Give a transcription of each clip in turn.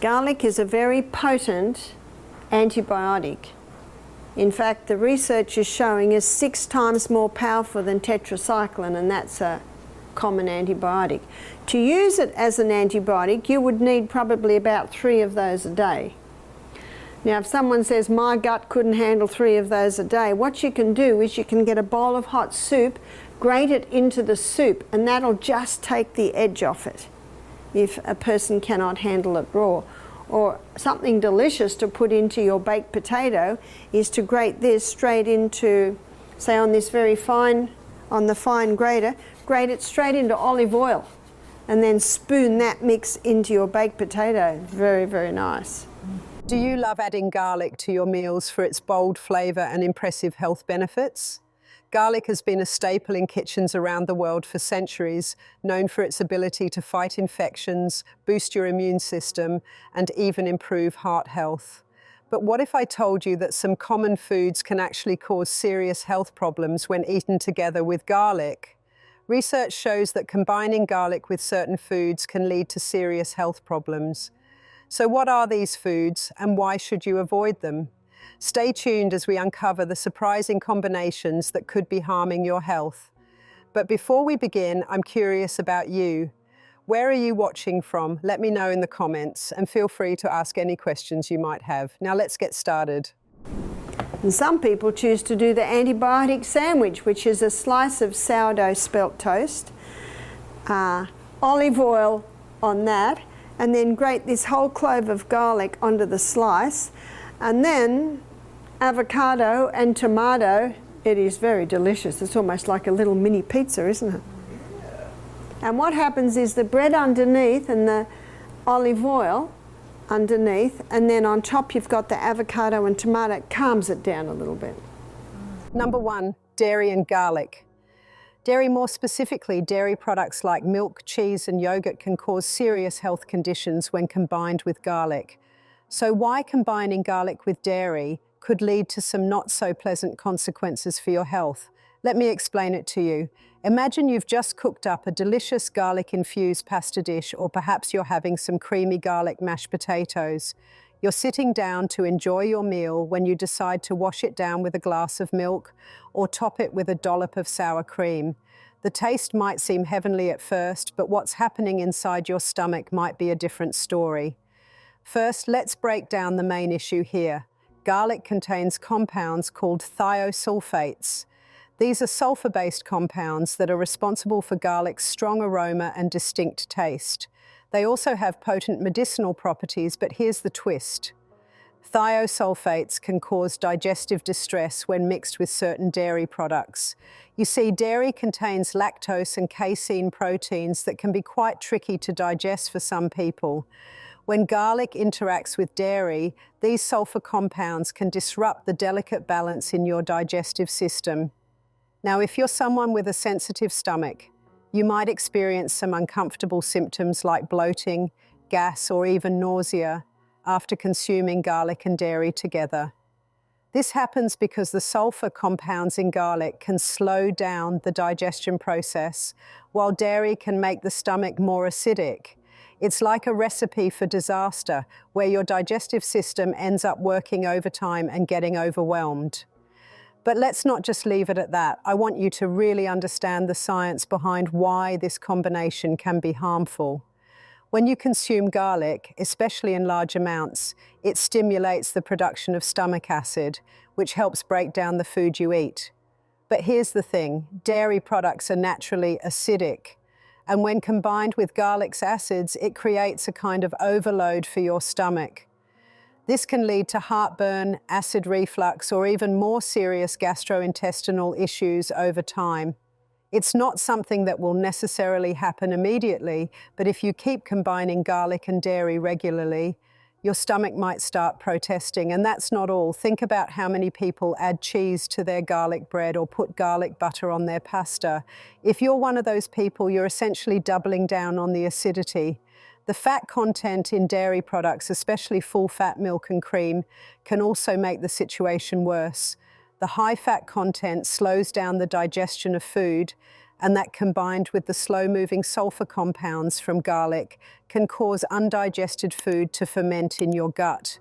Garlic is a very potent antibiotic. In fact, the research is showing is 6 times more powerful than tetracycline, and that's a common antibiotic. To use it as an antibiotic, you would need probably about 3 of those a day. Now, if someone says, my gut couldn't handle 3 of those a day, what you can do is you can get a bowl of hot soup, grate it into the soup, and that'll just take the edge off it if a person cannot handle it raw. Or something delicious to put into your baked potato is to grate this straight into, say on this very fine, on the fine grater, grate it straight into olive oil and then spoon that mix into your baked potato. Very, very nice. Do you love adding garlic to your meals for its bold flavour and impressive health benefits? Garlic has been a staple in kitchens around the world for centuries, known for its ability to fight infections, boost your immune system, and even improve heart health. But what if I told you that some common foods can actually cause serious health problems when eaten together with garlic? Research shows that combining garlic with certain foods can lead to serious health problems. So what are these foods and why should you avoid them? Stay tuned as we uncover the surprising combinations that could be harming your health. But before we begin, I'm curious about you. Where are you watching from? Let me know in the comments and feel free to ask any questions you might have. Now let's get started. And some people choose to do the antibiotic sandwich, which is a slice of sourdough spelt toast, olive oil on that, and then grate this whole clove of garlic onto the slice, and then avocado and tomato. It is very delicious. It's almost like a little mini pizza, isn't it? And what happens is the bread underneath and the olive oil underneath, and then on top you've got the avocado and tomato. It calms it down a little bit. Number 1, dairy and garlic. Dairy, more specifically, dairy products like milk, cheese and yogurt can cause serious health conditions when combined with garlic. So why combining garlic with dairy could lead to some not so pleasant consequences for your health? Let me explain it to you. Imagine you've just cooked up a delicious garlic-infused pasta dish, or perhaps you're having some creamy garlic mashed potatoes. You're sitting down to enjoy your meal when you decide to wash it down with a glass of milk or top it with a dollop of sour cream. The taste might seem heavenly at first, but what's happening inside your stomach might be a different story. First, let's break down the main issue here. Garlic contains compounds called thiosulfates. These are sulfur-based compounds that are responsible for garlic's strong aroma and distinct taste. They also have potent medicinal properties, but here's the twist. Thiosulfates can cause digestive distress when mixed with certain dairy products. You see, dairy contains lactose and casein proteins that can be quite tricky to digest for some people. When garlic interacts with dairy, these sulfur compounds can disrupt the delicate balance in your digestive system. Now, if you're someone with a sensitive stomach, you might experience some uncomfortable symptoms like bloating, gas, or even nausea after consuming garlic and dairy together. This happens because the sulfur compounds in garlic can slow down the digestion process, while dairy can make the stomach more acidic. It's like a recipe for disaster, where your digestive system ends up working overtime and getting overwhelmed. But let's not just leave it at that. I want you to really understand the science behind why this combination can be harmful. When you consume garlic, especially in large amounts, it stimulates the production of stomach acid, which helps break down the food you eat. But here's the thing, dairy products are naturally acidic. And when combined with garlic's acids, it creates a kind of overload for your stomach. This can lead to heartburn, acid reflux, or even more serious gastrointestinal issues over time. It's not something that will necessarily happen immediately, but if you keep combining garlic and dairy regularly, your stomach might start protesting. And that's not all. Think about how many people add cheese to their garlic bread or put garlic butter on their pasta. If you're one of those people, you're essentially doubling down on the acidity. The fat content in dairy products, especially full-fat milk and cream, can also make the situation worse. The high-fat content slows down the digestion of food, and that combined with the slow-moving sulfur compounds from garlic can cause undigested food to ferment in your gut.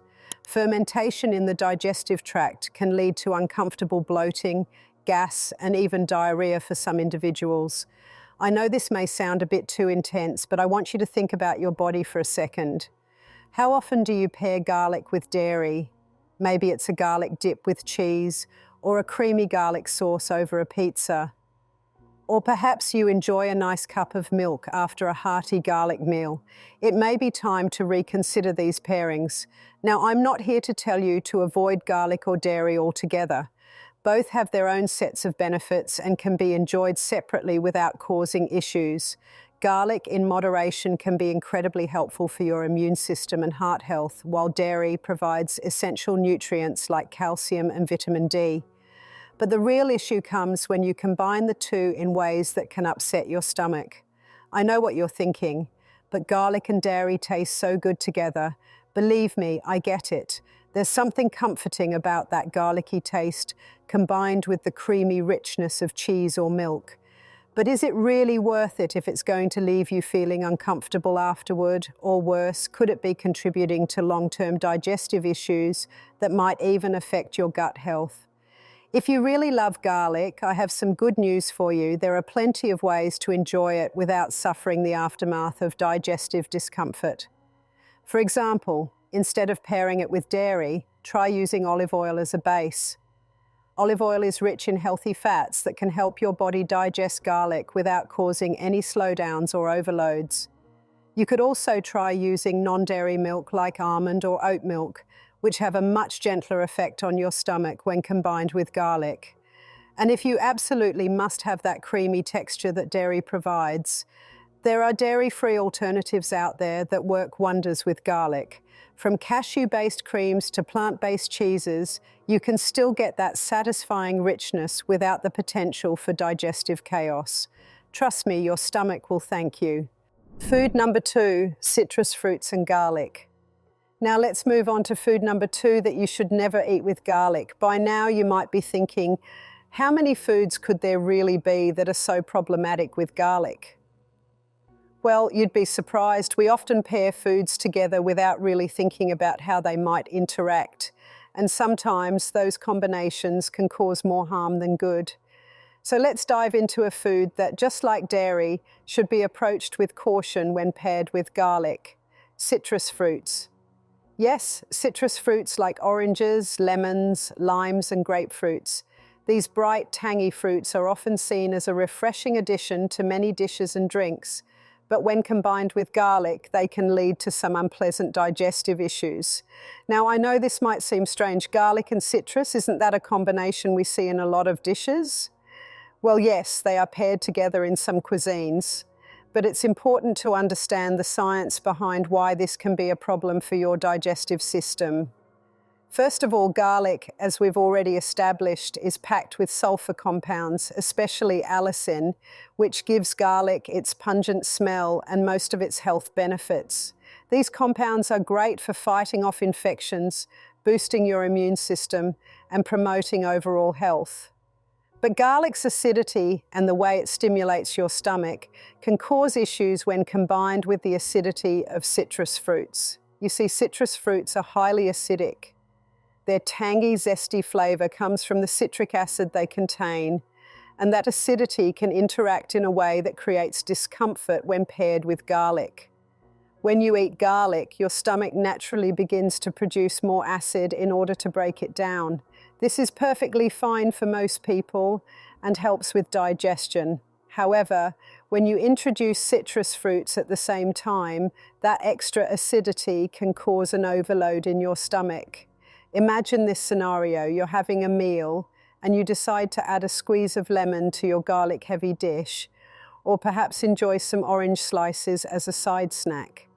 Fermentation in the digestive tract can lead to uncomfortable bloating, gas, and even diarrhea for some individuals. I know this may sound a bit too intense, but I want you to think about your body for a second. How often do you pair garlic with dairy? Maybe it's a garlic dip with cheese, or a creamy garlic sauce over a pizza. Or perhaps you enjoy a nice cup of milk after a hearty garlic meal. It may be time to reconsider these pairings. Now, I'm not here to tell you to avoid garlic or dairy altogether. Both have their own sets of benefits and can be enjoyed separately without causing issues. Garlic in moderation can be incredibly helpful for your immune system and heart health, while dairy provides essential nutrients like calcium and vitamin D. But the real issue comes when you combine the two in ways that can upset your stomach. I know what you're thinking, but garlic and dairy taste so good together. Believe me, I get it. There's something comforting about that garlicky taste combined with the creamy richness of cheese or milk. But is it really worth it if it's going to leave you feeling uncomfortable afterward? Or worse, could it be contributing to long-term digestive issues that might even affect your gut health? If you really love garlic, I have some good news for you. There are plenty of ways to enjoy it without suffering the aftermath of digestive discomfort. For example, instead of pairing it with dairy, try using olive oil as a base. Olive oil is rich in healthy fats that can help your body digest garlic without causing any slowdowns or overloads. You could also try using non-dairy milk like almond or oat milk, which have a much gentler effect on your stomach when combined with garlic. And if you absolutely must have that creamy texture that dairy provides, there are dairy-free alternatives out there that work wonders with garlic. From cashew-based creams to plant-based cheeses, you can still get that satisfying richness without the potential for digestive chaos. Trust me, your stomach will thank you. Food number 2, citrus fruits and garlic. Now let's move on to food number 2 that you should never eat with garlic. By now you might be thinking, how many foods could there really be that are so problematic with garlic? Well, you'd be surprised. We often pair foods together without really thinking about how they might interact. And sometimes those combinations can cause more harm than good. So let's dive into a food that, just like dairy, should be approached with caution when paired with garlic: citrus fruits. Yes, citrus fruits like oranges, lemons, limes, and grapefruits. These bright, tangy fruits are often seen as a refreshing addition to many dishes and drinks, but when combined with garlic, they can lead to some unpleasant digestive issues. Now, I know this might seem strange. Garlic and citrus, isn't that a combination we see in a lot of dishes? Well, yes, they are paired together in some cuisines, but it's important to understand the science behind why this can be a problem for your digestive system. First of all, garlic, as we've already established, is packed with sulfur compounds, especially allicin, which gives garlic its pungent smell and most of its health benefits. These compounds are great for fighting off infections, boosting your immune system, and promoting overall health. But garlic's acidity and the way it stimulates your stomach can cause issues when combined with the acidity of citrus fruits. You see, citrus fruits are highly acidic. Their tangy, zesty flavor comes from the citric acid they contain, and that acidity can interact in a way that creates discomfort when paired with garlic. When you eat garlic, your stomach naturally begins to produce more acid in order to break it down. This is perfectly fine for most people and helps with digestion. However, when you introduce citrus fruits at the same time, that extra acidity can cause an overload in your stomach. Imagine this scenario: you're having a meal and you decide to add a squeeze of lemon to your garlic-heavy dish, or perhaps enjoy some orange slices as a side snack.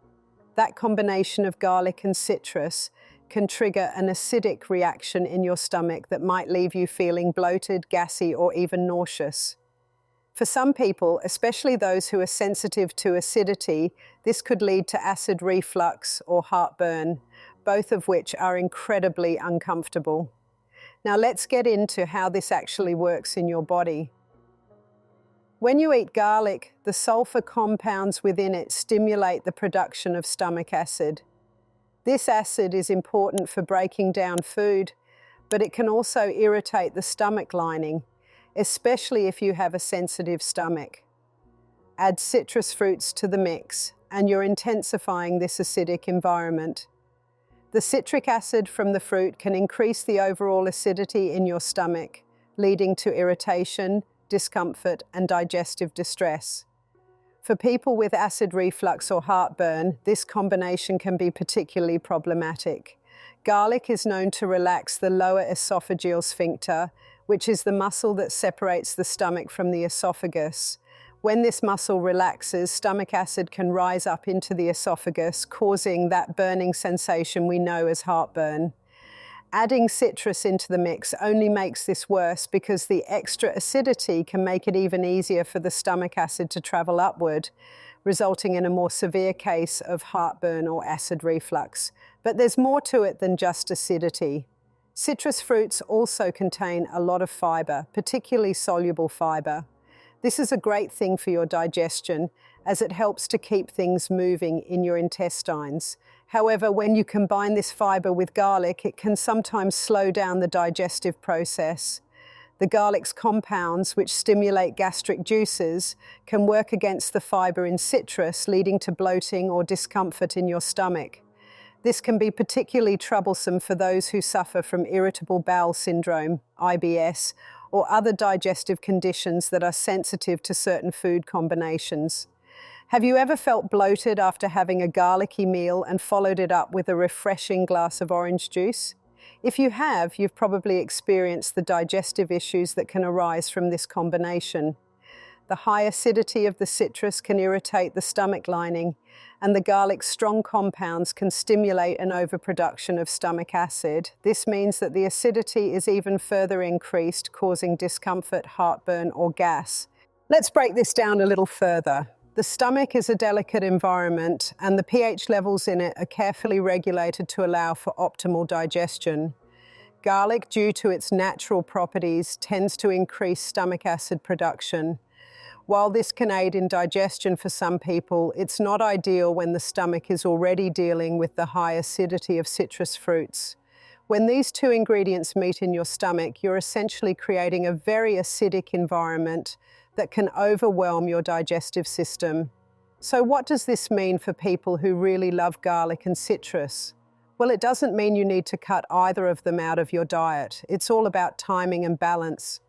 That combination of garlic and citrus can trigger an acidic reaction in your stomach that might leave you feeling bloated, gassy, or even nauseous. For some people, especially those who are sensitive to acidity, this could lead to acid reflux or heartburn, both of which are incredibly uncomfortable. Now let's get into how this actually works in your body. When you eat garlic, the sulfur compounds within it stimulate the production of stomach acid. This acid is important for breaking down food, but it can also irritate the stomach lining, especially if you have a sensitive stomach. Add citrus fruits to the mix, and you're intensifying this acidic environment. The citric acid from the fruit can increase the overall acidity in your stomach, leading to irritation, discomfort, and digestive distress. For people with acid reflux or heartburn, this combination can be particularly problematic. Garlic is known to relax the lower esophageal sphincter, which is the muscle that separates the stomach from the esophagus. When this muscle relaxes, stomach acid can rise up into the esophagus, causing that burning sensation we know as heartburn. Adding citrus into the mix only makes this worse because the extra acidity can make it even easier for the stomach acid to travel upward, resulting in a more severe case of heartburn or acid reflux. But there's more to it than just acidity. Citrus fruits also contain a lot of fiber, particularly soluble fiber. This is a great thing for your digestion, as it helps to keep things moving in your intestines. However, when you combine this fiber with garlic, it can sometimes slow down the digestive process. The garlic's compounds, which stimulate gastric juices, can work against the fiber in citrus, leading to bloating or discomfort in your stomach. This can be particularly troublesome for those who suffer from irritable bowel syndrome, IBS, or other digestive conditions that are sensitive to certain food combinations. Have you ever felt bloated after having a garlicky meal and followed it up with a refreshing glass of orange juice? If you have, you've probably experienced the digestive issues that can arise from this combination. The high acidity of the citrus can irritate the stomach lining, and the garlic's strong compounds can stimulate an overproduction of stomach acid. This means that the acidity is even further increased, causing discomfort, heartburn, or gas. Let's break this down a little further. The stomach is a delicate environment, and the pH levels in it are carefully regulated to allow for optimal digestion. Garlic, due to its natural properties, tends to increase stomach acid production. While this can aid in digestion for some people, it's not ideal when the stomach is already dealing with the high acidity of citrus fruits. When these two ingredients meet in your stomach, you're essentially creating a very acidic environment that can overwhelm your digestive system. So what does this mean for people who really love garlic and citrus? Well, it doesn't mean you need to cut either of them out of your diet. It's all about timing and balance.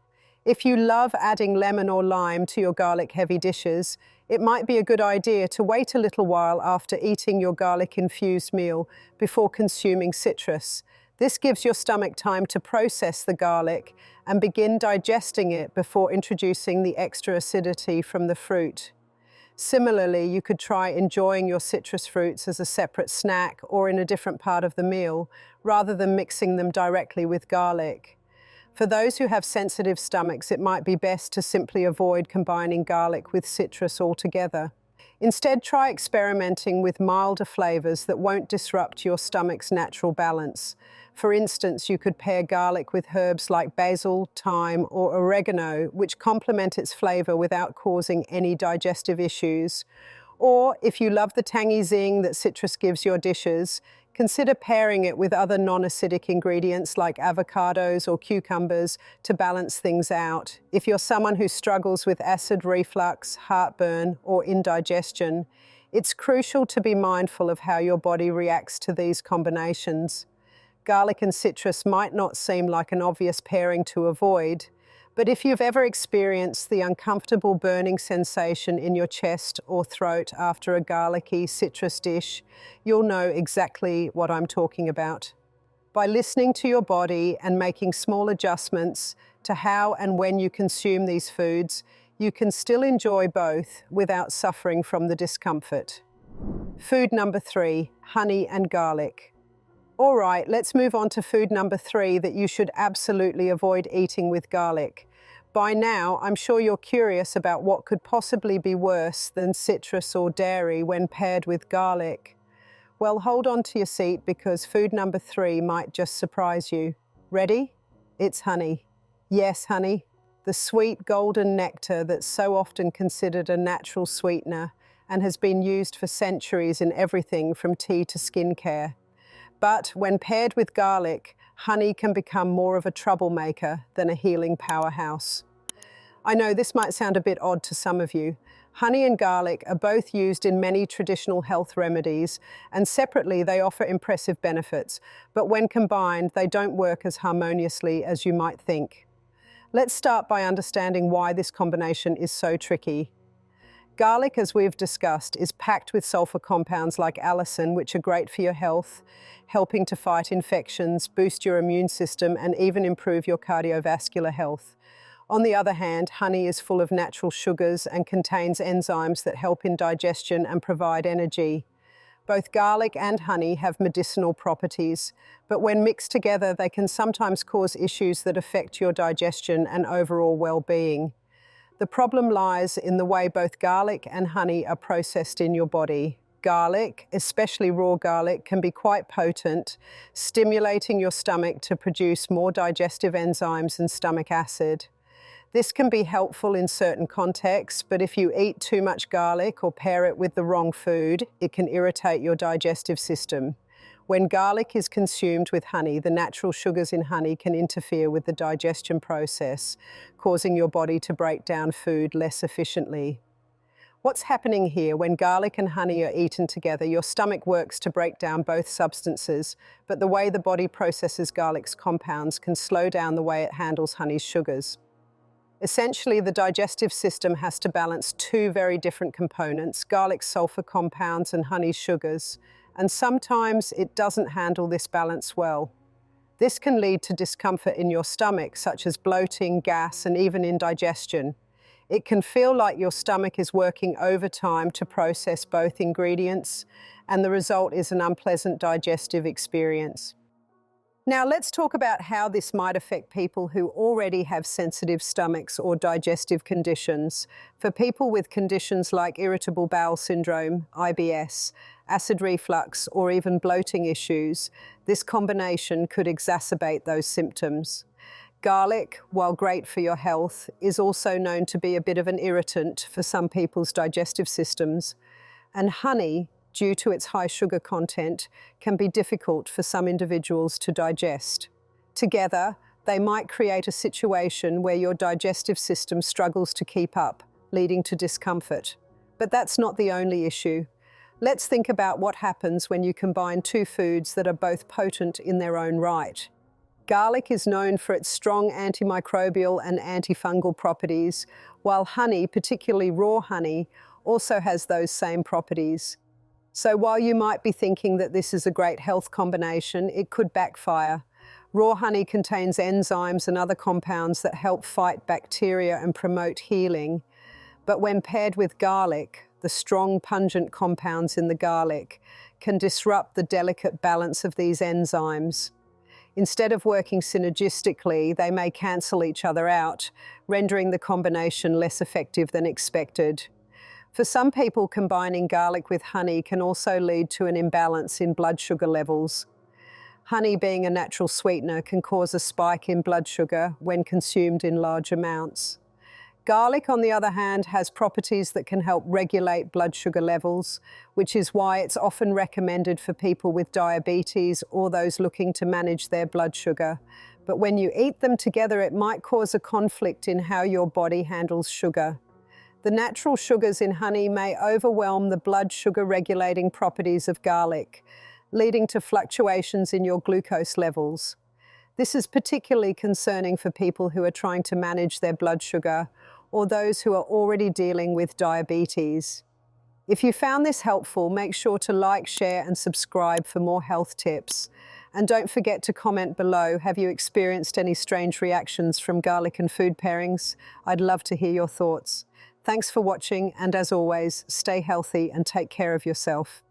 If you love adding lemon or lime to your garlic-heavy dishes, it might be a good idea to wait a little while after eating your garlic-infused meal before consuming citrus. This gives your stomach time to process the garlic and begin digesting it before introducing the extra acidity from the fruit. Similarly, you could try enjoying your citrus fruits as a separate snack or in a different part of the meal, rather than mixing them directly with garlic. For those who have sensitive stomachs, it might be best to simply avoid combining garlic with citrus altogether. Instead, try experimenting with milder flavors that won't disrupt your stomach's natural balance. For instance, you could pair garlic with herbs like basil, thyme, or oregano, which complement its flavor without causing any digestive issues. Or, if you love the tangy zing that citrus gives your dishes, consider pairing it with other non-acidic ingredients like avocados or cucumbers to balance things out. If you're someone who struggles with acid reflux, heartburn, or indigestion, it's crucial to be mindful of how your body reacts to these combinations. Garlic and citrus might not seem like an obvious pairing to avoid, but if you've ever experienced the uncomfortable burning sensation in your chest or throat after a garlicky citrus dish, you'll know exactly what I'm talking about. By listening to your body and making small adjustments to how and when you consume these foods, you can still enjoy both without suffering from the discomfort. Food number 3, honey and garlic. All right, let's move on to food number 3 that you should absolutely avoid eating with garlic. By now, I'm sure you're curious about what could possibly be worse than citrus or dairy when paired with garlic. Well, hold on to your seat because food number 3 might just surprise you. Ready? It's honey. Yes, honey. the sweet golden nectar that's so often considered a natural sweetener and has been used for centuries in everything from tea to skincare. But when paired with garlic, honey can become more of a troublemaker than a healing powerhouse. I know this might sound a bit odd to some of you. Honey and garlic are both used in many traditional health remedies, and separately they offer impressive benefits, but when combined, they don't work as harmoniously as you might think. Let's start by understanding why this combination is so tricky. Garlic, as we've discussed, is packed with sulfur compounds like allicin, which are great for your health, helping to fight infections, boost your immune system, and even improve your cardiovascular health. On the other hand, honey is full of natural sugars and contains enzymes that help in digestion and provide energy. Both garlic and honey have medicinal properties, but when mixed together, they can sometimes cause issues that affect your digestion and overall well-being. The problem lies in the way both garlic and honey are processed in your body. Garlic, especially raw garlic, can be quite potent, stimulating your stomach to produce more digestive enzymes and stomach acid. This can be helpful in certain contexts, but if you eat too much garlic or pair it with the wrong food, it can irritate your digestive system. When garlic is consumed with honey, the natural sugars in honey can interfere with the digestion process, causing your body to break down food less efficiently. What's happening here? When garlic and honey are eaten together, your stomach works to break down both substances, but the way the body processes garlic's compounds can slow down the way it handles honey's sugars. Essentially, the digestive system has to balance two very different components, garlic's sulfur compounds and honey's sugars, and sometimes it doesn't handle this balance well. This can lead to discomfort in your stomach, such as bloating, gas, and even indigestion. It can feel like your stomach is working overtime to process both ingredients, and the result is an unpleasant digestive experience. Now let's talk about how this might affect people who already have sensitive stomachs or digestive conditions. For people with conditions like irritable bowel syndrome, IBS, acid reflux, or even bloating issues, this combination could exacerbate those symptoms. Garlic, while great for your health, is also known to be a bit of an irritant for some people's digestive systems. And honey, due to its high sugar content, can be difficult for some individuals to digest. Together, they might create a situation where your digestive system struggles to keep up, leading to discomfort. But that's not the only issue. Let's think about what happens when you combine two foods that are both potent in their own right. Garlic is known for its strong antimicrobial and antifungal properties, while honey, particularly raw honey, also has those same properties. So while you might be thinking that this is a great health combination, it could backfire. Raw honey contains enzymes and other compounds that help fight bacteria and promote healing. But when paired with garlic, the strong pungent compounds in the garlic can disrupt the delicate balance of these enzymes. Instead of working synergistically, they may cancel each other out, rendering the combination less effective than expected. For some people, combining garlic with honey can also lead to an imbalance in blood sugar levels. Honey, being a natural sweetener, can cause a spike in blood sugar when consumed in large amounts. Garlic, on the other hand, has properties that can help regulate blood sugar levels, which is why it's often recommended for people with diabetes or those looking to manage their blood sugar. But when you eat them together, it might cause a conflict in how your body handles sugar. The natural sugars in honey may overwhelm the blood sugar regulating properties of garlic, leading to fluctuations in your glucose levels. This is particularly concerning for people who are trying to manage their blood sugar or those who are already dealing with diabetes. If you found this helpful, make sure to like, share, and subscribe for more health tips. And don't forget to comment below, have you experienced any strange reactions from garlic and food pairings? I'd love to hear your thoughts. Thanks for watching, and as always, stay healthy and take care of yourself.